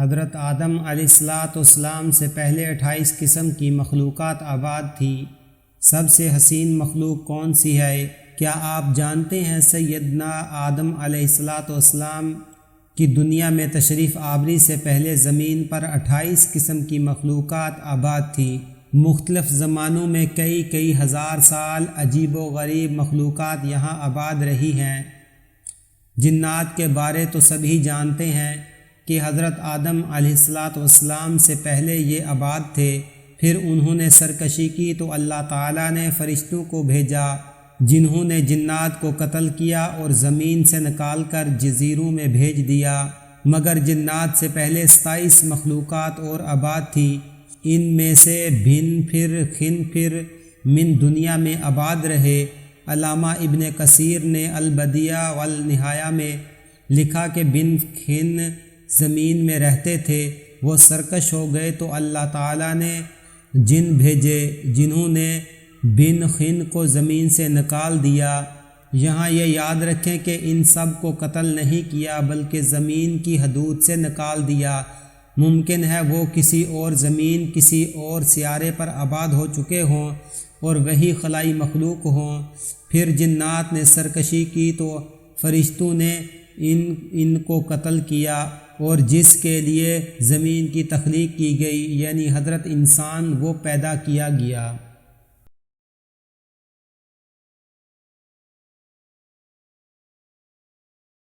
حضرت آدم علیہ السلام سے پہلے 28 قسم کی مخلوقات آباد تھی۔ سب سے حسین مخلوق کون سی ہے؟ کیا آپ جانتے ہیں سیدنا آدم علیہ السلام کی دنیا میں تشریف آوری سے پہلے زمین پر 28 قسم کی مخلوقات آباد تھی۔ مختلف زمانوں میں کئی ہزار سال عجیب و غریب مخلوقات یہاں آباد رہی ہیں۔ جنات کے بارے تو سبھی جانتے ہیں کہ حضرت آدم علیہ السلام سے پہلے یہ آباد تھے، پھر انہوں نے سرکشی کی تو اللہ تعالیٰ نے فرشتوں کو بھیجا جنہوں نے جنات کو قتل کیا اور زمین سے نکال کر جزیروں میں بھیج دیا۔ مگر جنات سے پہلے 27 مخلوقات اور آباد تھی، ان میں سے بھن پھر من دنیا میں آباد رہے۔ علامہ ابن کثیر نے البدیہ والنہایہ میں لکھا کہ بن کھن زمین میں رہتے تھے، وہ سرکش ہو گئے تو اللہ تعالیٰ نے جن بھیجے جنہوں نے بن خن کو زمین سے نکال دیا۔ یہاں یہ یاد رکھیں کہ ان سب کو قتل نہیں کیا بلکہ زمین کی حدود سے نکال دیا۔ ممکن ہے وہ کسی اور زمین، کسی اور سیارے پر آباد ہو چکے ہوں اور وہی خلائی مخلوق ہوں۔ پھر جنات نے سرکشی کی تو فرشتوں نے ان کو قتل کیا، اور جس کے لیے زمین کی تخلیق کی گئی یعنی حضرت انسان، وہ پیدا کیا گیا۔